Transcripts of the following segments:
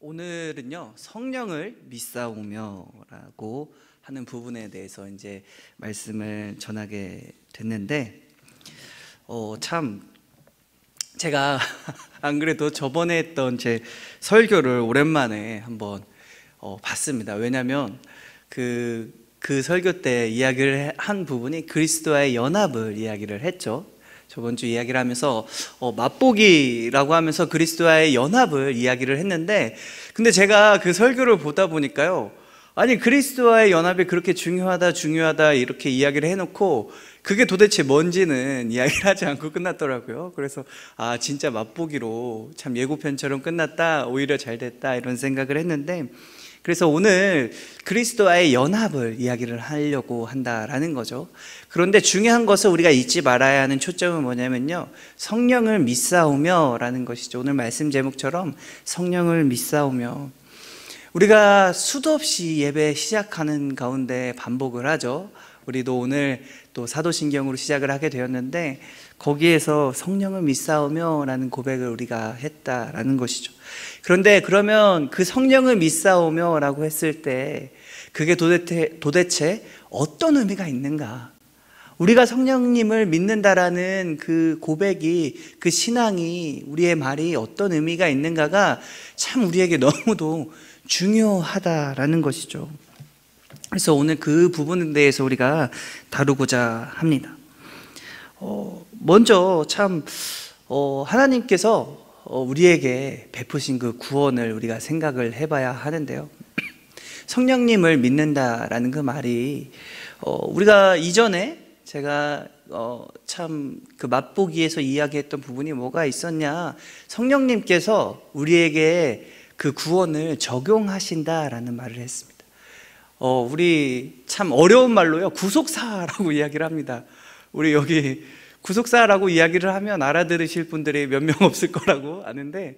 오늘은요, 성령을 믿사오며라고 하는 부분에 대해서 이제 말씀을 전하게 됐는데, 참 제가 안 그래도 저번에 했던 제 설교를 오랜만에 한번 봤습니다. 왜냐하면 그 설교 때 이야기를 한 부분이 그리스도와의 연합을 이야기를 했죠. 저번 주 이야기를 하면서 맛보기라고 하면서 그리스도와의 연합을 이야기를 했는데, 근데 제가 그 설교를 보다 보니까요, 아니 그리스도와의 연합이 그렇게 중요하다 이렇게 이야기를 해놓고 그게 도대체 뭔지는 이야기를 하지 않고 끝났더라고요. 그래서 진짜 맛보기로 참 예고편처럼 끝났다, 오히려 잘 됐다, 이런 생각을 했는데, 그래서 오늘 그리스도와의 연합을 이야기를 하려고 한다라는 거죠. 그런데 중요한 것을 우리가 잊지 말아야 하는 초점은 뭐냐면요, 성령을 믿사오며 라는 것이죠. 오늘 말씀 제목처럼 성령을 믿사오며, 우리가 수도 없이 예배 시작하는 가운데 반복을 하죠. 우리도 오늘 또 사도신경으로 시작을 하게 되었는데, 거기에서 성령을 믿사오며 라는 고백을 우리가 했다라는 것이죠. 그런데 그러면 그 성령을 믿사오며 라고 했을 때 그게 도대체 어떤 의미가 있는가? 우리가 성령님을 믿는다라는 그 고백이, 그 신앙이, 우리의 말이 어떤 의미가 있는가가 참 우리에게 너무도 중요하다라는 것이죠. 그래서 오늘 그 부분에 대해서 우리가 다루고자 합니다. 먼저 참 하나님께서 우리에게 베푸신 그 구원을 우리가 생각을 해봐야 하는데요, 성령님을 믿는다라는 그 말이 우리가 이전에 제가 참 그 맛보기에서 이야기했던 부분이 뭐가 있었냐, 성령님께서 우리에게 그 구원을 적용하신다라는 말을 했습니다. 우리 참 어려운 말로요, 구속사라고 이야기를 합니다. 우리 여기 구속사라고 이야기를 하면 알아들으실 분들이 몇 명 없을 거라고 아는데,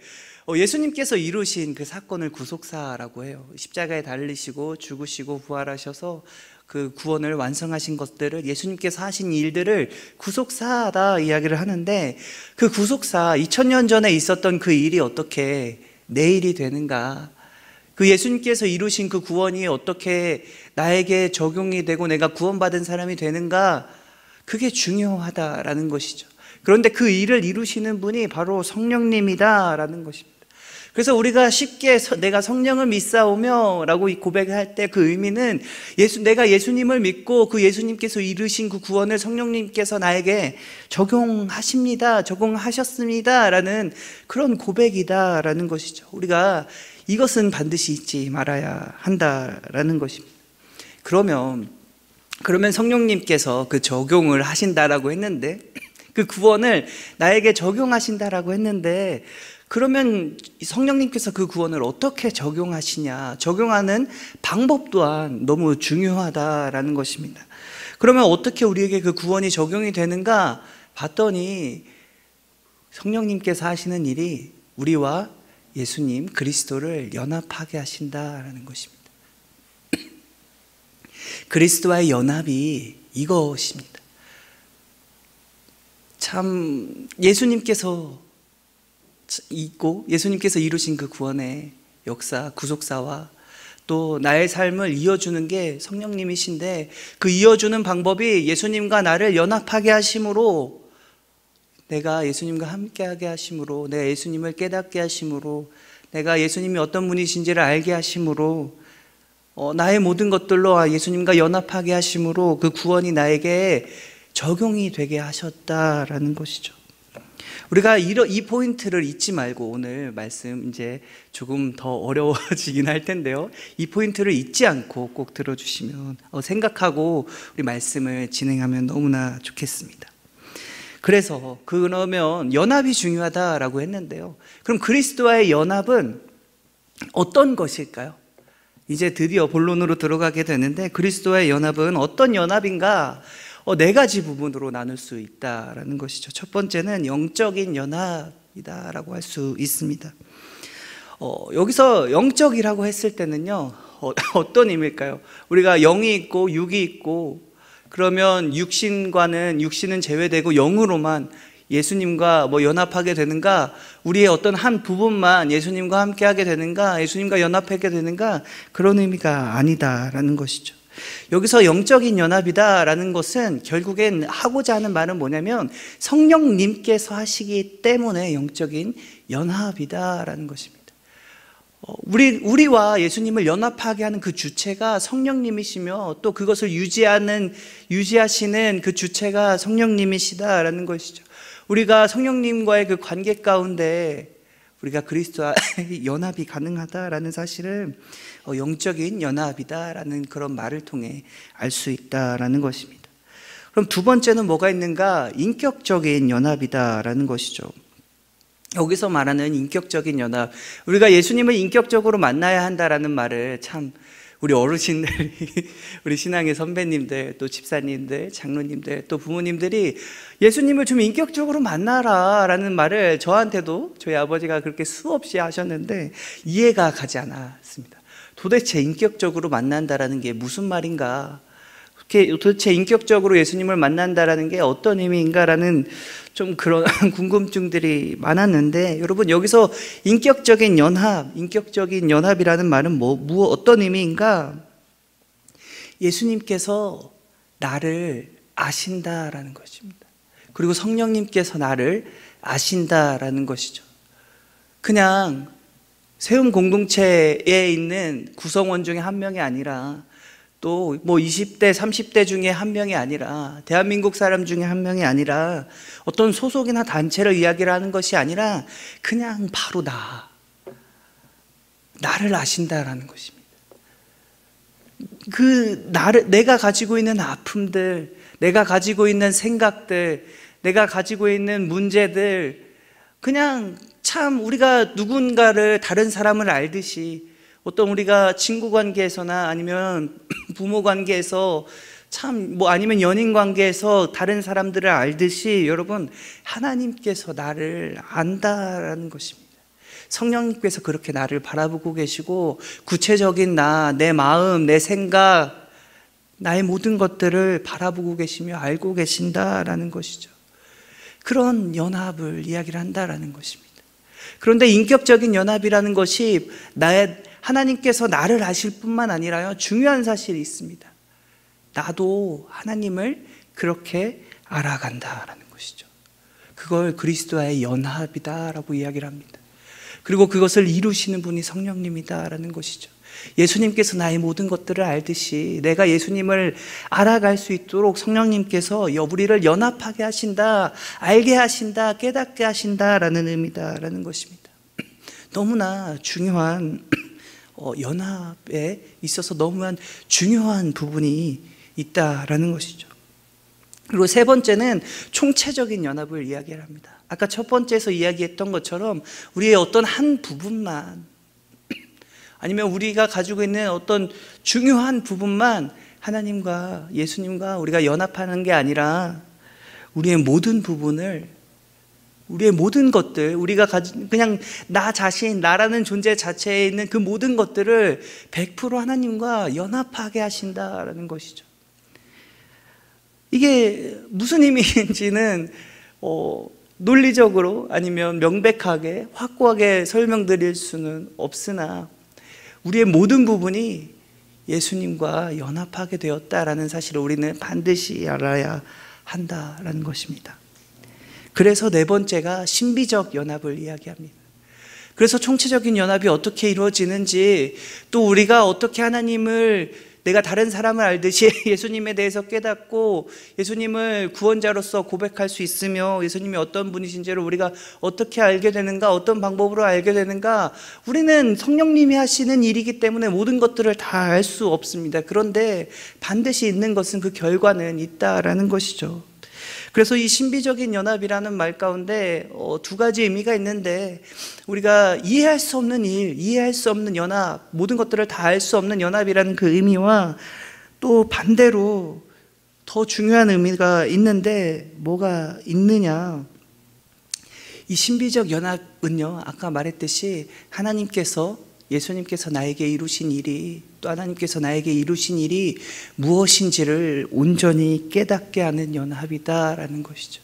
예수님께서 이루신 그 사건을 구속사라고 해요. 십자가에 달리시고 죽으시고 부활하셔서 그 구원을 완성하신 것들을, 예수님께서 하신 일들을 구속사다 이야기를 하는데, 그 구속사, 2000년 전에 있었던 그 일이 어떻게 내일이 되는가, 그 예수님께서 이루신 그 구원이 어떻게 나에게 적용이 되고 내가 구원받은 사람이 되는가, 그게 중요하다라는 것이죠. 그런데 그 일을 이루시는 분이 바로 성령님이다라는 것입니다. 그래서 우리가 쉽게 내가 성령을 믿사오며 라고 고백할 때 그 의미는 내가 예수님을 믿고 그 예수님께서 이루신 그 구원을 성령님께서 나에게 적용하셨습니다 라는 그런 고백이다라는 것이죠. 우리가 이것은 반드시 잊지 말아야 한다라는 것입니다. 그러면 성령님께서 그 적용을 하신다라고 했는데, 그 구원을 나에게 적용하신다라고 했는데, 그러면 성령님께서 그 구원을 어떻게 적용하시냐, 적용하는 방법 또한 너무 중요하다라는 것입니다. 그러면 어떻게 우리에게 그 구원이 적용이 되는가 봤더니, 성령님께서 하시는 일이 우리와 예수님 그리스도를 연합하게 하신다라는 것입니다. 그리스도와의 연합이 이것입니다. 참 예수님께서 이루신 그 구원의 역사, 구속사와 또 나의 삶을 이어주는 게 성령님이신데, 그 이어주는 방법이 예수님과 나를 연합하게 하심으로, 내가 예수님과 함께하게 하심으로, 내가 예수님을 깨닫게 하심으로, 내가 예수님이 어떤 분이신지를 알게 하심으로, 나의 모든 것들로 예수님과 연합하게 하심으로 그 구원이 나에게 적용이 되게 하셨다라는 것이죠. 우리가 이 포인트를 잊지 말고, 오늘 말씀 이제 조금 더 어려워지긴 할 텐데요, 이 포인트를 잊지 않고 꼭 들어주시면, 생각하고 우리 말씀을 진행하면 너무나 좋겠습니다. 그래서 그러면 연합이 중요하다라고 했는데요, 그럼 그리스도와의 연합은 어떤 것일까요? 이제 드디어 본론으로 들어가게 되는데, 그리스도와의 연합은 어떤 연합인가? 네 가지 부분으로 나눌 수 있다라는 것이죠. 첫 번째는 영적인 연합이다라고 할 수 있습니다. 여기서 영적이라고 했을 때는요, 어떤 의미일까요? 우리가 영이 있고 육이 있고, 그러면 육신은 제외되고 영으로만 예수님과 뭐 연합하게 되는가, 우리의 어떤 한 부분만 예수님과 함께하게 되는가, 예수님과 연합하게 되는가, 그런 의미가 아니다라는 것이죠. 여기서 영적인 연합이다라는 것은 결국엔 하고자 하는 말은 뭐냐면 성령님께서 하시기 때문에 영적인 연합이다라는 것입니다. 우리와 예수님을 연합하게 하는 그 주체가 성령님이시며, 또 그것을 유지하시는 그 주체가 성령님이시다라는 것이죠. 우리가 성령님과의 그 관계 가운데 우리가 그리스도와 연합이 가능하다라는 사실을 영적인 연합이다라는 그런 말을 통해 알 수 있다라는 것입니다. 그럼 두 번째는 뭐가 있는가? 인격적인 연합이다라는 것이죠. 여기서 말하는 인격적인 연합, 우리가 예수님을 인격적으로 만나야 한다라는 말을 참 우리 어르신들이, 우리 신앙의 선배님들, 또 집사님들, 장로님들, 또 부모님들이 예수님을 좀 인격적으로 만나라 라는 말을 저한테도 저희 아버지가 그렇게 수없이 하셨는데 이해가 가지 않았습니다. 도대체 인격적으로 만난다라는 게 무슨 말인가? 도대체 인격적으로 예수님을 만난다라는 게 어떤 의미인가라는 좀 그런 궁금증들이 많았는데, 여러분 여기서 인격적인 연합이라는 말은 어떤 의미인가? 예수님께서 나를 아신다라는 것입니다. 그리고 성령님께서 나를 아신다라는 것이죠. 그냥 세움 공동체에 있는 구성원 중에 한 명이 아니라, 또 뭐 20대, 30대 중에 한 명이 아니라, 대한민국 사람 중에 한 명이 아니라, 어떤 소속이나 단체를 이야기를 하는 것이 아니라 그냥 바로 나를 아신다라는 것입니다. 내가 가지고 있는 아픔들, 내가 가지고 있는 생각들, 내가 가지고 있는 문제들, 그냥 참 우리가 누군가를, 다른 사람을 알듯이, 어떤 우리가 친구 관계에서나 아니면 부모 관계에서 참 아니면 연인 관계에서 다른 사람들을 알듯이, 여러분 하나님께서 나를 안다라는 것입니다. 성령님께서 그렇게 나를 바라보고 계시고, 구체적인 내 마음, 내 생각, 나의 모든 것들을 바라보고 계시며 알고 계신다라는 것이죠. 그런 연합을 이야기를 한다라는 것입니다. 그런데 인격적인 연합이라는 것이 하나님께서 나를 아실 뿐만 아니라요, 중요한 사실이 있습니다. 나도 하나님을 그렇게 알아간다라는 것이죠. 그걸 그리스도와의 연합이다라고 이야기를 합니다. 그리고 그것을 이루시는 분이 성령님이다라는 것이죠. 예수님께서 나의 모든 것들을 알듯이 내가 예수님을 알아갈 수 있도록 성령님께서 우리를 연합하게 하신다, 알게 하신다, 깨닫게 하신다라는 의미다라는 것입니다. 너무나 중요한 연합에 있어서 너무나 중요한 부분이 있다라는 것이죠. 그리고 세 번째는 총체적인 연합을 이야기를 합니다. 아까 첫 번째에서 이야기했던 것처럼 우리의 어떤 한 부분만, 아니면 우리가 가지고 있는 어떤 중요한 부분만 하나님과 예수님과 우리가 연합하는 게 아니라, 우리의 모든 부분을, 우리의 모든 것들, 우리가 그냥 나 자신, 나라는 존재 자체에 있는 그 모든 것들을 100% 하나님과 연합하게 하신다라는 것이죠. 이게 무슨 의미인지는 논리적으로 아니면 명백하게 확고하게 설명드릴 수는 없으나, 우리의 모든 부분이 예수님과 연합하게 되었다라는 사실을 우리는 반드시 알아야 한다라는 것입니다. 그래서 네 번째가 신비적 연합을 이야기합니다. 그래서 총체적인 연합이 어떻게 이루어지는지, 또 우리가 어떻게 하나님을, 내가 다른 사람을 알듯이 예수님에 대해서 깨닫고 예수님을 구원자로서 고백할 수 있으며, 예수님이 어떤 분이신지를 우리가 어떻게 알게 되는가, 어떤 방법으로 알게 되는가, 우리는 성령님이 하시는 일이기 때문에 모든 것들을 다 알 수 없습니다. 그런데 반드시 있는 것은, 그 결과는 있다라는 것이죠. 그래서 이 신비적인 연합이라는 말 가운데 두 가지 의미가 있는데, 우리가 이해할 수 없는 일, 이해할 수 없는 연합, 모든 것들을 다 알 수 없는 연합이라는 그 의미와, 또 반대로 더 중요한 의미가 있는데 뭐가 있느냐, 이 신비적 연합은요, 아까 말했듯이 하나님께서, 예수님께서 나에게 이루신 일이, 또 하나님께서 나에게 이루신 일이 무엇인지를 온전히 깨닫게 하는 연합이다라는 것이죠.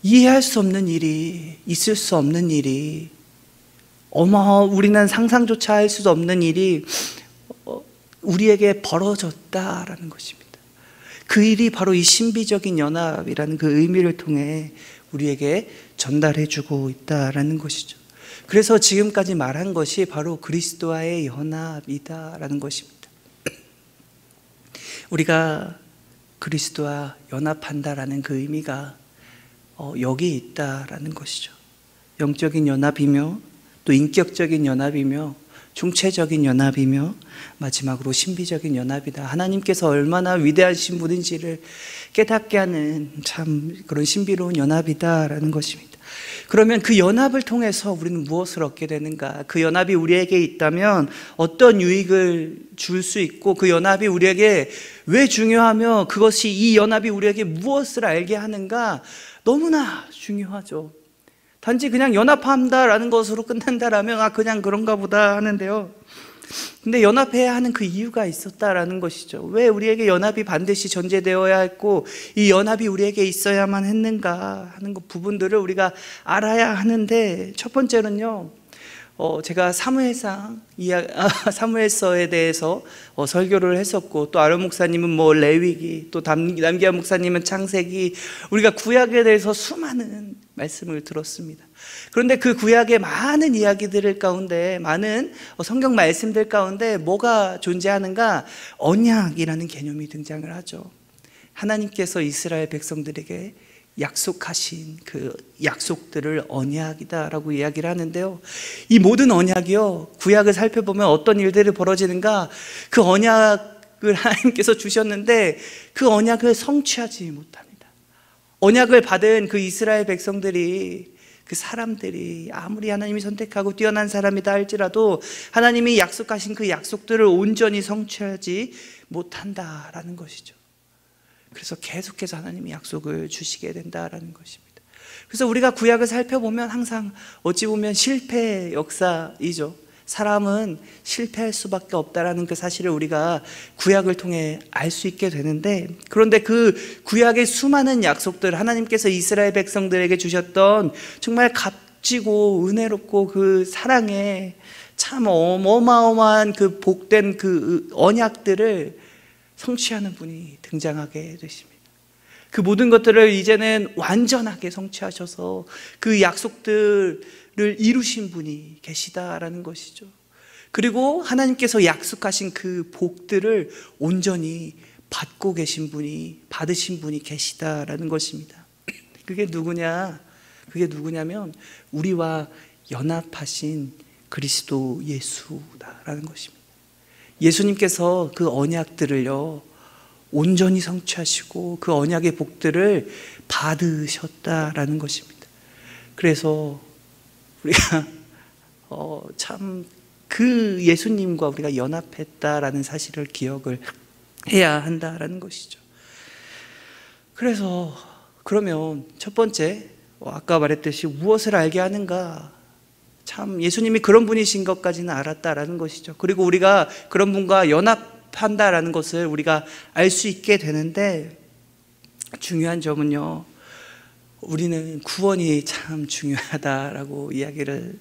이해할 수 없는 일이, 있을 수 없는 일이, 우리는 상상조차 할 수 없는 일이 우리에게 벌어졌다라는 것입니다. 그 일이 바로 이 신비적인 연합이라는 그 의미를 통해 우리에게 전달해주고 있다라는 것이죠. 그래서 지금까지 말한 것이 바로 그리스도와의 연합이다라는 것입니다. 우리가 그리스도와 연합한다라는 그 의미가 여기 있다라는 것이죠. 영적인 연합이며 또 인격적인 연합이며 총체적인 연합이며 마지막으로 신비적인 연합이다. 하나님께서 얼마나 위대하신 분인지를 깨닫게 하는 참 그런 신비로운 연합이다라는 것입니다. 그러면 그 연합을 통해서 우리는 무엇을 얻게 되는가? 그 연합이 우리에게 있다면 어떤 유익을 줄 수 있고, 그 연합이 우리에게 왜 중요하며 그것이 이 연합이 우리에게 무엇을 알게 하는가? 너무나 중요하죠. 단지 그냥 연합한다라는 것으로 끝난다라면 그냥 그런가 보다 하는데요. 근데 연합해야 하는 그 이유가 있었다라는 것이죠. 왜 우리에게 연합이 반드시 전제되어야 했고 이 연합이 우리에게 있어야만 했는가 하는 그 부분들을 우리가 알아야 하는데, 첫 번째는요, 제가 사무엘서에 대해서 설교를 했었고, 또 아론 목사님은 레위기, 또 남기아 목사님은 창세기, 우리가 구약에 대해서 수많은 말씀을 들었습니다. 그런데 그 구약의 많은 이야기들 가운데, 많은 성경 말씀들 가운데 뭐가 존재하는가? 언약이라는 개념이 등장을 하죠. 하나님께서 이스라엘 백성들에게 약속하신 그 약속들을 언약이다라고 이야기를 하는데요, 이 모든 언약이요, 구약을 살펴보면 어떤 일들이 벌어지는가? 그 언약을 하나님께서 주셨는데 그 언약을 성취하지 못합니다. 언약을 받은 그 이스라엘 백성들이, 그 사람들이 아무리 하나님이 선택하고 뛰어난 사람이다 할지라도 하나님이 약속하신 그 약속들을 온전히 성취하지 못한다라는 것이죠. 그래서 계속해서 하나님이 약속을 주시게 된다라는 것입니다. 그래서 우리가 구약을 살펴보면 항상 어찌 보면 실패의 역사이죠. 사람은 실패할 수밖에 없다라는 그 사실을 우리가 구약을 통해 알 수 있게 되는데, 그런데 그 구약의 수많은 약속들, 하나님께서 이스라엘 백성들에게 주셨던 정말 값지고 은혜롭고 그 사랑에 참 어마어마한 그 복된 그 언약들을 성취하는 분이 등장하게 되십니다. 그 모든 것들을 이제는 완전하게 성취하셔서 그 약속들을 이루신 분이 계시다라는 것이죠. 그리고 하나님께서 약속하신 그 복들을 온전히 받고 계신 분이, 받으신 분이 계시다라는 것입니다. 그게 누구냐? 그게 누구냐면 우리와 연합하신 그리스도 예수다라는 것입니다. 예수님께서 그 언약들을요 온전히 성취하시고 그 언약의 복들을 받으셨다라는 것입니다. 그래서 우리가 참 그 예수님과 우리가 연합했다라는 사실을 기억을 해야 한다라는 것이죠. 그래서 그러면 첫 번째, 아까 말했듯이 무엇을 알게 하는가? 참 예수님이 그런 분이신 것까지는 알았다라는 것이죠. 그리고 우리가 그런 분과 연합한다라는 것을 우리가 알 수 있게 되는데, 중요한 점은요, 우리는 구원이 참 중요하다라고 이야기를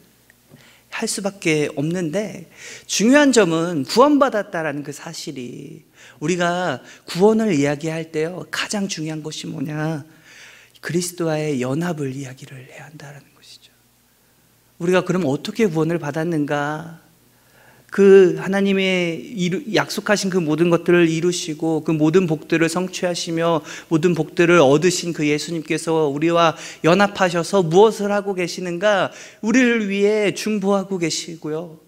할 수밖에 없는데, 중요한 점은 구원받았다라는 그 사실이, 우리가 구원을 이야기할 때요 가장 중요한 것이 뭐냐? 그리스도와의 연합을 이야기를 해야 한다라는 것이죠. 우리가 그럼 어떻게 구원을 받았는가? 그 하나님의 약속하신 그 모든 것들을 이루시고 그 모든 복들을 성취하시며 모든 복들을 얻으신 그 예수님께서 우리와 연합하셔서 무엇을 하고 계시는가? 우리를 위해 중보하고 계시고요,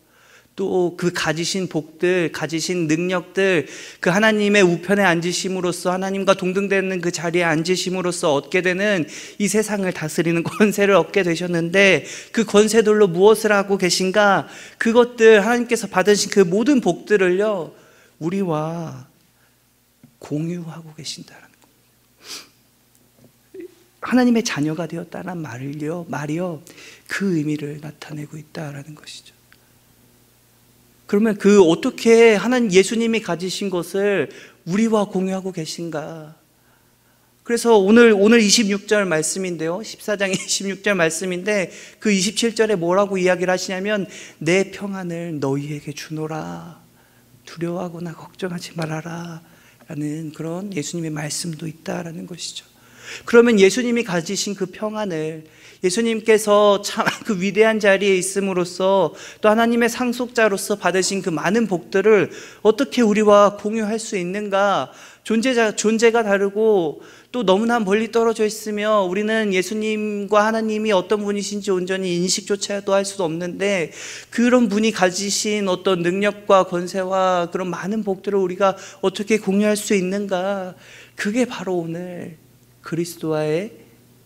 또 그 가지신 복들, 가지신 능력들, 그 하나님의 우편에 앉으심으로써, 하나님과 동등되는 그 자리에 앉으심으로써 얻게 되는 이 세상을 다스리는 권세를 얻게 되셨는데, 그 권세들로 무엇을 하고 계신가? 그것들, 하나님께서 받으신 그 모든 복들을요 우리와 공유하고 계신다라는 겁니다. 하나님의 자녀가 되었다는 말이요 그 의미를 나타내고 있다라는 것이죠. 그러면 그 어떻게 하나님 예수님이 가지신 것을 우리와 공유하고 계신가? 그래서 오늘 26절 말씀인데요, 14장 26절 말씀인데 그 27절에 뭐라고 이야기를 하시냐면 내 평안을 너희에게 주노라, 두려워하거나 걱정하지 말아라 라는 그런 예수님의 말씀도 있다라는 것이죠. 그러면 예수님이 가지신 그 평안을, 예수님께서 참 그 위대한 자리에 있음으로써 또 하나님의 상속자로서 받으신 그 많은 복들을 어떻게 우리와 공유할 수 있는가? 존재가 다르고 또 너무나 멀리 떨어져 있으며 우리는 예수님과 하나님이 어떤 분이신지 온전히 인식조차도 할 수도 없는데 그런 분이 가지신 어떤 능력과 권세와 그런 많은 복들을 우리가 어떻게 공유할 수 있는가? 그게 바로 오늘 그리스도와의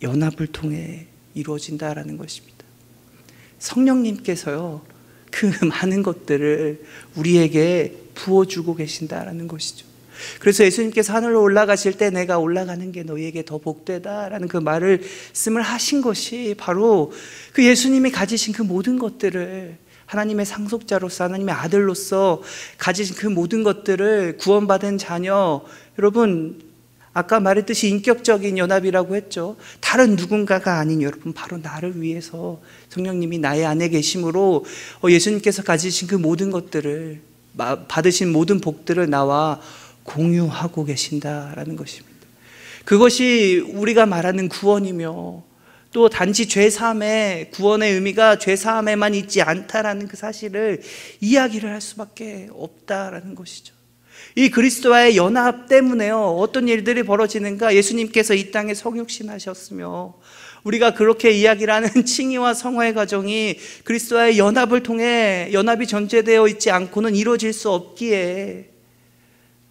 연합을 통해 이루어진다라는 것입니다. 성령님께서요, 그 많은 것들을 우리에게 부어주고 계신다라는 것이죠. 그래서 예수님께서 하늘로 올라가실 때 내가 올라가는 게 너희에게 더 복되다라는 그 말씀을 하신 것이 바로 그 예수님이 가지신 그 모든 것들을, 하나님의 상속자로서 하나님의 아들로서 가지신 그 모든 것들을, 구원받은 자녀, 여러분 아까 말했듯이 인격적인 연합이라고 했죠. 다른 누군가가 아닌 여러분, 바로 나를 위해서 성령님이 나의 안에 계심으로 예수님께서 가지신 그 모든 것들을, 받으신 모든 복들을 나와 공유하고 계신다라는 것입니다. 그것이 우리가 말하는 구원이며 또 단지 죄사함의, 구원의 의미가 죄사함에만 있지 않다라는 그 사실을 이야기를 할 수밖에 없다라는 것이죠. 이 그리스도와의 연합 때문에요, 어떤 일들이 벌어지는가? 예수님께서 이 땅에 성육신하셨으며 우리가 그렇게 이야기를 하는 칭의와 성화의 과정이 그리스도와의 연합을 통해, 연합이 전제되어 있지 않고는 이루어질 수 없기에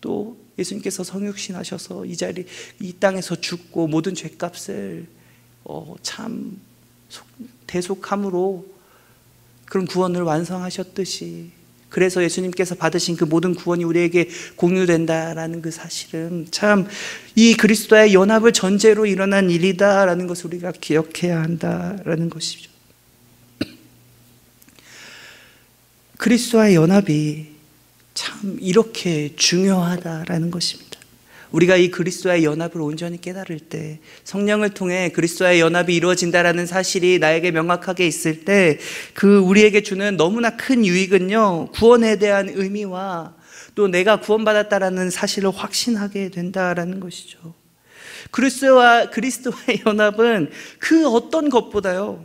또 예수님께서 성육신하셔서 이 땅에서 죽고 모든 죄값을 참 대속함으로 그런 구원을 완성하셨듯이, 그래서 예수님께서 받으신 그 모든 구원이 우리에게 공유된다라는 그 사실은 참 이 그리스도와의 연합을 전제로 일어난 일이다라는 것을 우리가 기억해야 한다라는 것이죠. 그리스도와의 연합이 참 이렇게 중요하다라는 것입니다. 우리가 이 그리스도와의 연합을 온전히 깨달을 때, 성령을 통해 그리스도와의 연합이 이루어진다라는 사실이 나에게 명확하게 있을 때 그 우리에게 주는 너무나 큰 유익은요, 구원에 대한 의미와 또 내가 구원받았다라는 사실을 확신하게 된다라는 것이죠. 그리스도와의 연합은 그 어떤 것보다요,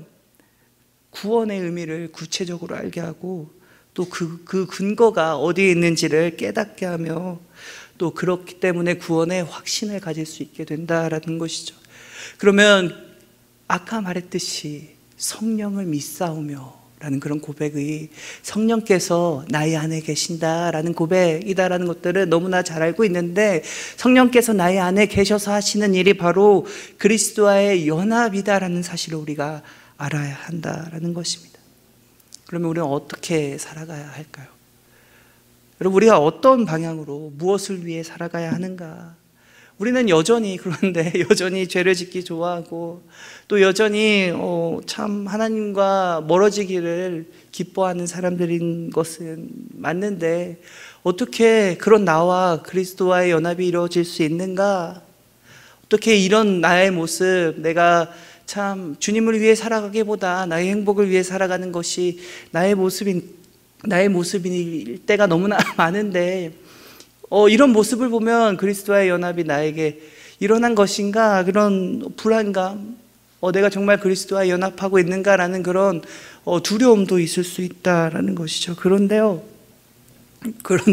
구원의 의미를 구체적으로 알게 하고 또 그 근거가 어디에 있는지를 깨닫게 하며 또 그렇기 때문에 구원의 확신을 가질 수 있게 된다라는 것이죠. 그러면 아까 말했듯이 성령을 믿사오며 라는 그런 고백이, 성령께서 나의 안에 계신다라는 고백이다라는 것들을 너무나 잘 알고 있는데, 성령께서 나의 안에 계셔서 하시는 일이 바로 그리스도와의 연합이다라는 사실을 우리가 알아야 한다라는 것입니다. 그러면 우리는 어떻게 살아가야 할까요? 여러분, 우리가 어떤 방향으로 무엇을 위해 살아가야 하는가? 우리는 여전히, 그런데 여전히 죄를 짓기 좋아하고 또 여전히 참 하나님과 멀어지기를 기뻐하는 사람들인 것은 맞는데, 어떻게 그런 나와 그리스도와의 연합이 이루어질 수 있는가? 어떻게 이런 나의 모습, 내가 참 주님을 위해 살아가기보다 나의 행복을 위해 살아가는 것이 나의 모습일 때가 너무나 많은데, 이런 모습을 보면 그리스도와의 연합이 나에게 일어난 것인가? 그런 불안감, 내가 정말 그리스도와 연합하고 있는가라는 그런 두려움도 있을 수 있다라는 것이죠. 그런데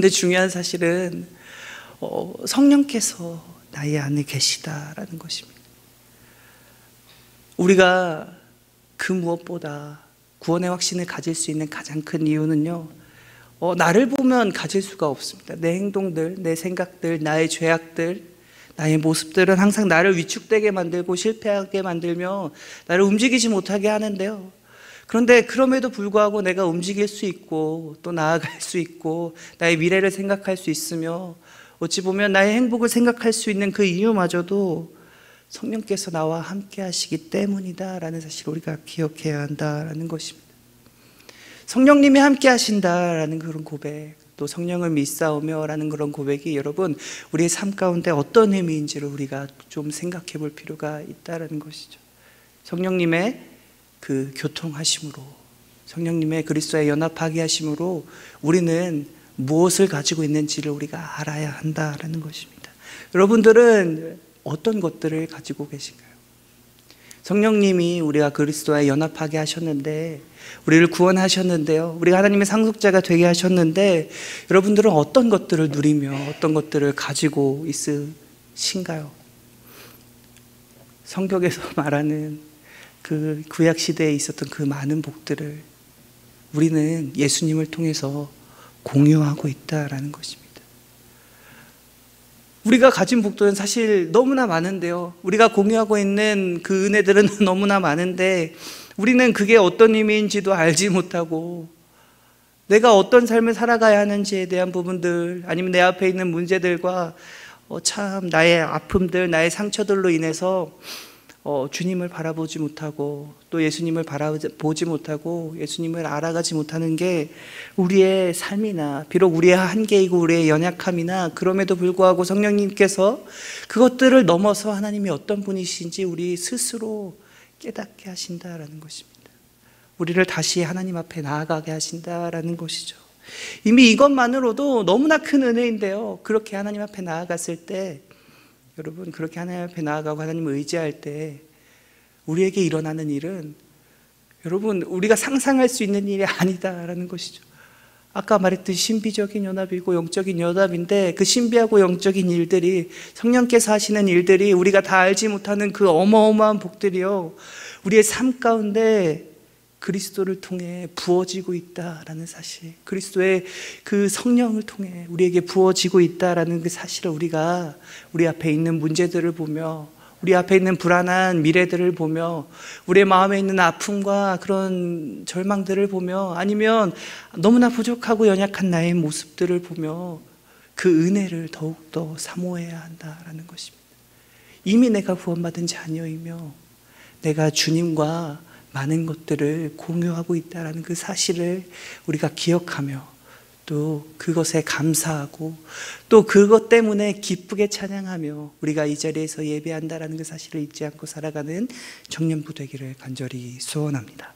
중요한 사실은 성령께서 나의 안에 계시다라는 것입니다. 우리가 그 무엇보다 구원의 확신을 가질 수 있는 가장 큰 이유는요, 나를 보면 가질 수가 없습니다. 내 행동들, 내 생각들, 나의 죄악들, 나의 모습들은 항상 나를 위축되게 만들고 실패하게 만들며 나를 움직이지 못하게 하는데요, 그런데 그럼에도 불구하고 내가 움직일 수 있고 또 나아갈 수 있고 나의 미래를 생각할 수 있으며 어찌 보면 나의 행복을 생각할 수 있는 그 이유마저도 성령께서 나와 함께 하시기 때문이다라는 사실을 우리가 기억해야 한다라는 것입니다. 성령님이 함께 하신다라는 그런 고백, 또 성령을 믿사오며 라는 그런 고백이 여러분 우리의 삶 가운데 어떤 의미인지를 우리가 좀 생각해 볼 필요가 있다는 것이죠. 성령님의 그 교통하심으로, 성령님의 그리스도에 연합하게 하심으로 우리는 무엇을 가지고 있는지를 우리가 알아야 한다라는 것입니다. 여러분들은 어떤 것들을 가지고 계신가요? 성령님이 우리가 그리스도와 연합하게 하셨는데, 우리를 구원하셨는데요, 우리가 하나님의 상속자가 되게 하셨는데, 여러분들은 어떤 것들을 누리며 어떤 것들을 가지고 있으신가요? 성경에서 말하는 그 구약 시대에 있었던 그 많은 복들을 우리는 예수님을 통해서 공유하고 있다라는 것입니다. 우리가 가진 복들은 사실 너무나 많은데요, 우리가 공유하고 있는 그 은혜들은 너무나 많은데 우리는 그게 어떤 의미인지도 알지 못하고, 내가 어떤 삶을 살아가야 하는지에 대한 부분들, 아니면 내 앞에 있는 문제들과 참 나의 아픔들, 나의 상처들로 인해서 주님을 바라보지 못하고 또 예수님을 바라보지 못하고 예수님을 알아가지 못하는 게 우리의 삶이나, 비록 우리의 한계이고 우리의 연약함이나, 그럼에도 불구하고 성령님께서 그것들을 넘어서 하나님이 어떤 분이신지 우리 스스로 깨닫게 하신다라는 것입니다. 우리를 다시 하나님 앞에 나아가게 하신다라는 것이죠. 이미 이것만으로도 너무나 큰 은혜인데요, 그렇게 하나님 앞에 나아갔을 때, 여러분, 그렇게 하나님 앞에 나아가고 하나님을 의지할 때 우리에게 일어나는 일은, 여러분, 우리가 상상할 수 있는 일이 아니다라는 것이죠. 아까 말했듯이 신비적인 연합이고 영적인 연합인데, 그 신비하고 영적인 일들이, 성령께서 하시는 일들이 우리가 다 알지 못하는 그 어마어마한 복들이요, 우리의 삶 가운데 그리스도를 통해 부어지고 있다라는 사실, 그리스도의 그 성령을 통해 우리에게 부어지고 있다라는 그 사실을 우리가 우리 앞에 있는 문제들을 보며, 우리 앞에 있는 불안한 미래들을 보며, 우리의 마음에 있는 아픔과 그런 절망들을 보며, 아니면 너무나 부족하고 연약한 나의 모습들을 보며 그 은혜를 더욱더 사모해야 한다라는 것입니다. 이미 내가 구원받은 자녀이며 내가 주님과 많은 것들을 공유하고 있다는 그 사실을 우리가 기억하며, 또 그것에 감사하고 또 그것 때문에 기쁘게 찬양하며 우리가 이 자리에서 예배한다는 그 사실을 잊지 않고 살아가는 청년부 되기를 간절히 소원합니다.